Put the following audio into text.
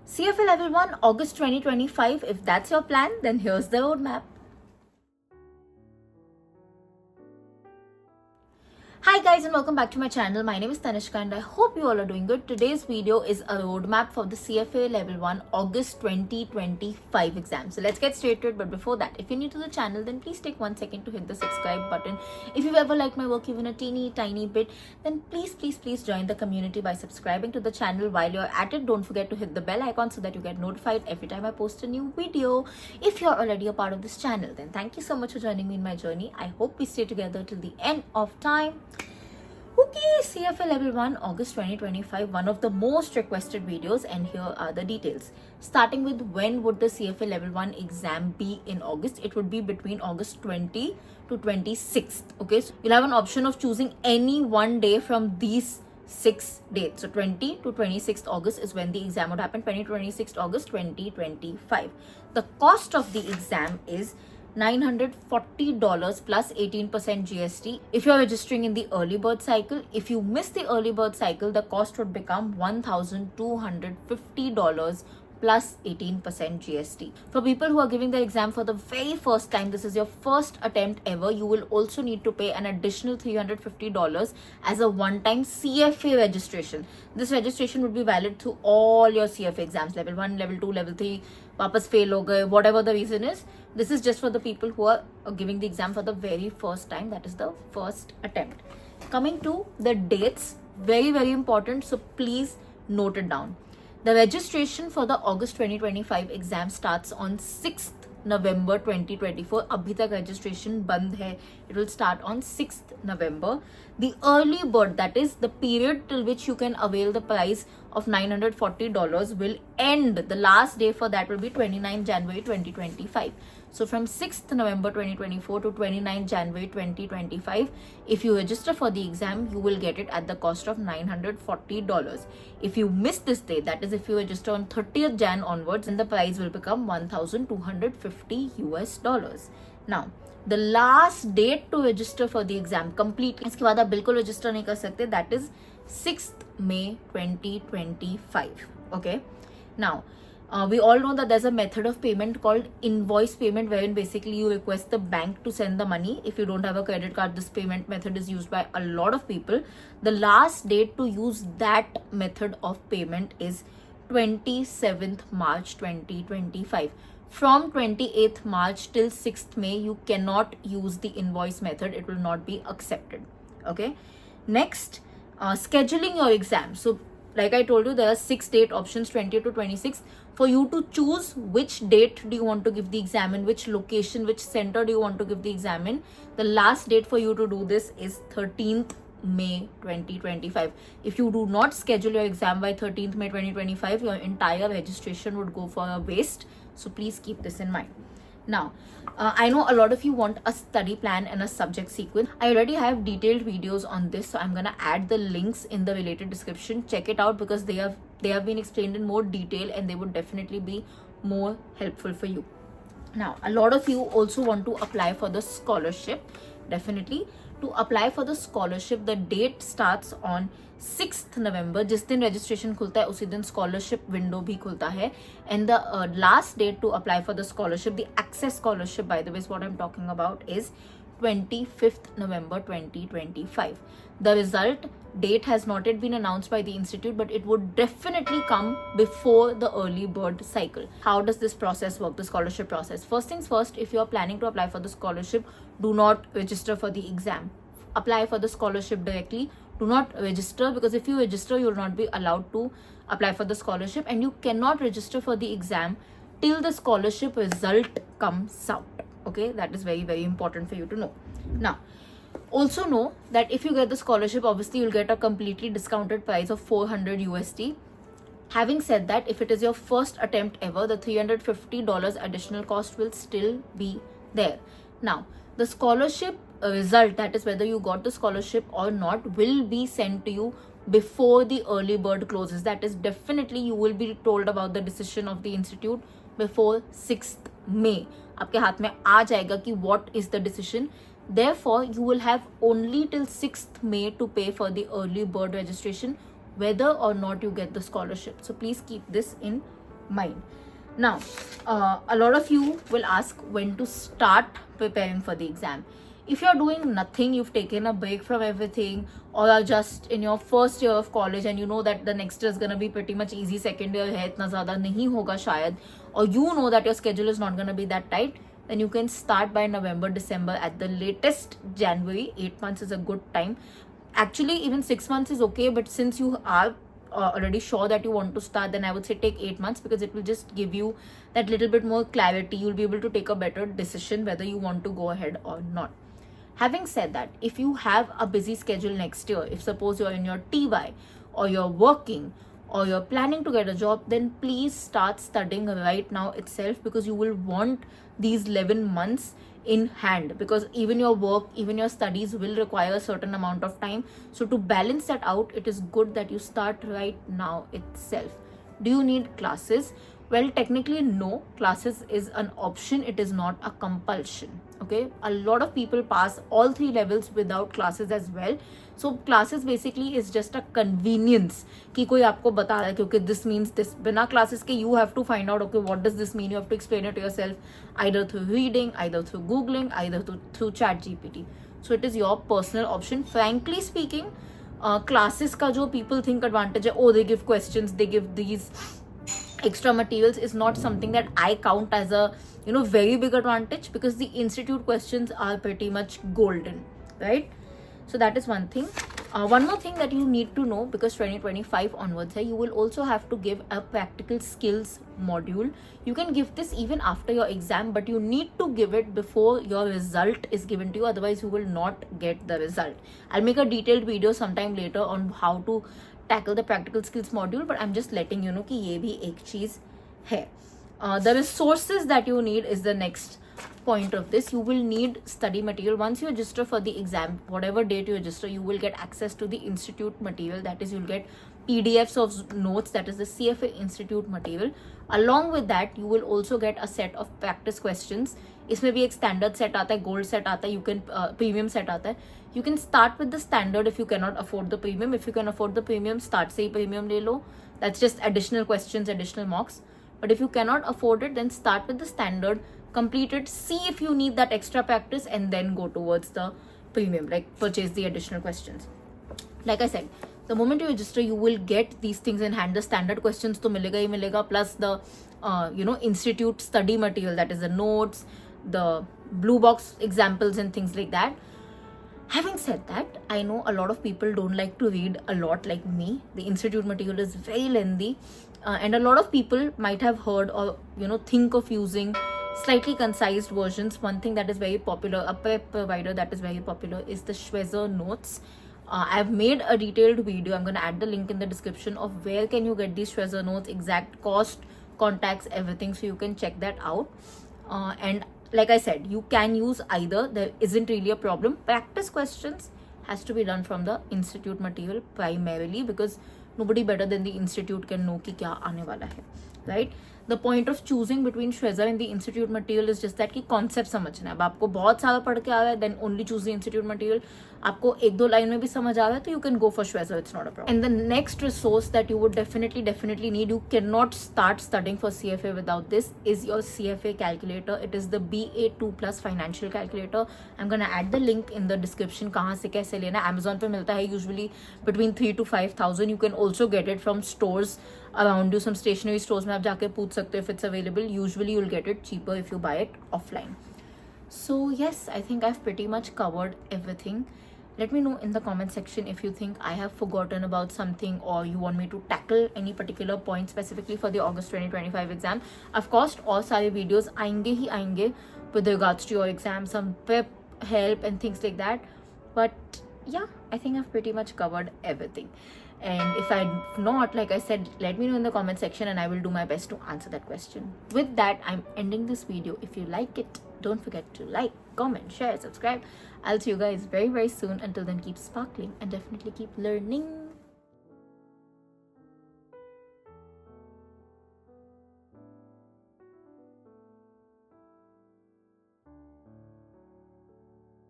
CFA Level 1, August 2025. If that's your plan, then here's the roadmap. Hi guys and welcome back to my channel. My name is Tanishka and I hope you all are doing good. Today's video is a roadmap for the CFA Level 1 August 2025 exam. So let's get straight to it. But before that, if you're new to the channel, then please take 1 second to hit the subscribe button. If you've ever liked my work even a tiny bit, then please join the community by subscribing to the channel. While you're at it, don't forget to hit the bell icon so that you get notified every time I post a new video. If you're already a part of this channel, then thank you so much for joining me in my journey. I hope we stay together till the end of time. Okay, CFA Level 1 August 2025, one of the most requested videos, and here are the details. Starting with when would the CFA Level 1 exam be in August? It would be between August 20 to 26th. Okay, so you'll have an option of choosing any one day from these 6 dates. So 20 to 26th August is when the exam would happen. 26th August 2025. The cost of the exam is $940 plus 18% GST if you're registering in the early bird cycle. If you miss the early bird cycle, the cost would become $1,250 plus 18% GST. For people who are giving their exam for the very first time, this is your first attempt ever, you will also need to pay an additional $350 as a one-time CFA registration. This registration would be valid through all your CFA exams, level 1, level 2, level 3, वापस fail हो गए, whatever the reason is. This is just for the people who are giving the exam for the very first time, that is the first attempt. Coming to the dates, very important, so please note it down. The registration for the August 2025 exam starts on 6th November 2024. अभी तक registration बंद है. It will start on 6th November. The early bird, that is the period till which you can avail the price of $940, will end. The last day for that will be 29 January 2025. So from 6th November 2024 to 29 January 2025, if you register for the exam, you will get it at the cost of $940. If you miss this day, that is if you register on 30th Jan onwards, then the price will become $1,250 US. Now, the last date to register for the exam complete, इसके बाद आप बिल्कुल register नहीं कर सकते, that is 6th May 2025. Okay. Now, we all know that there's a method of payment called invoice payment, wherein basically you request the bank to send the money. If you don't have a credit card, this payment method is used by a lot of people. The last date to use that method of payment is 27th March 2025. From 28th March till 6th May, you cannot use the invoice method. It will not be accepted. Okay. Next, scheduling your exam. So like I told you, there are 6 date options, 20 to 26. For you to choose which date do you want to give the exam in, which location, which center do you want to give the exam in, the last date for you to do this is 13th May 2025. If you do not schedule your exam by 13th May 2025, your entire registration would go for a waste. So please keep this in mind. Now, I know a lot of you want a study plan and a subject sequence. I already have detailed videos on this, so I'm gonna add the links in the related description. Check it out because they have been explained in more detail and they would definitely be more helpful for you. Now, a lot of you also want to apply for the scholarship. Definitely, to apply for the scholarship, the date starts on 6th November. जिस दिन registration खुलता है उसी दिन scholarship window भी खुलता है. And the last date to apply for the scholarship, the access scholarship by the way is what I'm talking about, is 25th November 2025. The result date has not yet been announced by the institute, but it would definitely come before the early bird cycle. How does this process work, the scholarship process? First things first, if you are planning to apply for the scholarship, do not register for the exam. Apply for the scholarship directly. Do not register, because if you register, you will not be allowed to apply for the scholarship, and you cannot register for the exam till the scholarship result comes out. Okay, that is very important for you to know. Now, also know that if you get the scholarship, obviously you'll get a completely discounted price of 400 USD. Having said that, if it is your first attempt ever, the $350 additional cost will still be there. Now, the scholarship result, that is whether you got the scholarship or not, will be sent to you before the early bird closes. That is definitely you will be told about the decision of the institute before 6th May. आपके हाथ में आ जाएगा कि what is the decision. Therefore, you will have only till 6th May to pay for the early bird registration, whether or not you get the scholarship. So please keep this in mind. Now, a lot of you will ask when to start preparing for the exam. If you're doing nothing, you've taken a break from everything, or are just in your first year of college and you know that the next year is going to be pretty much easy, second year hai itna zyada nahi hoga shayad, or you know that your schedule is not going to be that tight, then you can start by November, December, at the latest January. 8 months is a good time. Actually, even 6 months is okay, but since you are already sure that you want to start, then I would say take 8 months, because it will just give you that little bit more clarity. You'll be able to take a better decision whether you want to go ahead or not. Having said that, if you have a busy schedule next year, if suppose you're in your TY or you're working or you're planning to get a job, then please start studying right now itself, because you will want these 11 months in hand, because even your work, even your studies will require a certain amount of time. So to balance that out, it is good that you start right now itself. Do you need classes? Well, technically no, classes is an option, it is not a compulsion. Okay, a lot of people pass all 3 levels without classes as well. So classes basically is just a convenience कि कोई आपको बता रहा है क्योंकि this means this. बिना classes के you have to find out, okay, what does this mean? You have to explain it to yourself, either through reading, either through googling, either through ChatGPT. So it is your personal option. Frankly speaking, classes का जो people think advantage है, oh they give questions, they give these extra materials, is not something that I count as a very big advantage, because the institute questions are pretty much golden, right? So that is one thing. One more thing that you need to know, because 2025 onwards you will also have to give a practical skills module. You can give this even after your exam, but you need to give it before your result is given to you, otherwise you will not get the result. I'll make a detailed video sometime later on how to tackle the practical skills module, but I'm just letting you know कि ये भी एक चीज है. The resources that you need is the next point of this. You will need study material. Once you register for the exam, whatever date you register, you will get access to the institute material. That is, you'll get PDFs of notes, that is the CFA institute material. Along with that, you will also get a set of practice questions. इसमें भी एक standard set आता है, gold set आता है, you can premium set आता है. You can start with the standard if you cannot afford the premium. If you can afford the premium, start से ही premium ले लो. That's just additional questions, additional mocks. But if you cannot afford it, then start with the standard, complete it, see if you need that extra practice, and then go towards the premium, like purchase the additional questions. Like I said, the moment you register, you will get these things in hand. The standard questions to milega hi milega, plus the institute study material, that is the notes, the blue box examples and things like that. Having said that, I know a lot of people don't like to read a lot like me. The institute material is very lengthy, and a lot of people might have heard or think of using slightly concised versions. One thing that is very popular, a prep provider that is very popular, is the Schwezer Notes. I've made a detailed video. I'm going to add the link in the description of where can you get these Schwezer Notes, exact cost, contacts, everything, so you can check that out. And like I said, you can use either. There isn't really a problem. Practice questions has to be done from the institute material primarily, because nobody better than the institute can know कि क्या आने वाला है, right? The point of choosing between Schwezer and the institute material is just that कि concept समझना है. अब आपको बहुत सारा पढ़ के आ रहा है, then only choose the institute material. आपको 1-2 लाइन में भी समझ आ रहा है, तो you can go for Schwezer, it's not a problem. And the next resource that you would definitely need, you cannot start studying for CFA without this, is your CFA calculator. It is the BA2 Plus financial calculator. I'm gonna add the link in the description. कहाँ से कैसे लेना है. Amazon पे मिलता है usually between 3,000 to 5,000. You can also get it from stores around you. Some stationery stores में आप जाके पूछ सकते हो if it's available. Usually you'll get it cheaper if you buy it offline. So yes, I think I've pretty much covered everything. Let me know in the comment section if you think I have forgotten about something, or you want me to tackle any particular point specifically for the August 2025 exam. Of course, all सारे videos आएंगे ही आएंगे with regards to your exam, some prep help and things like that. But yeah, I think I've pretty much covered everything. And if I'm not, like I said, let me know in the comment section and I will do my best to answer that question. With that, I'm ending this video. If you like it, don't forget to like, comment, share, subscribe. I'll see you guys very soon. Until then, keep sparkling and definitely keep learning.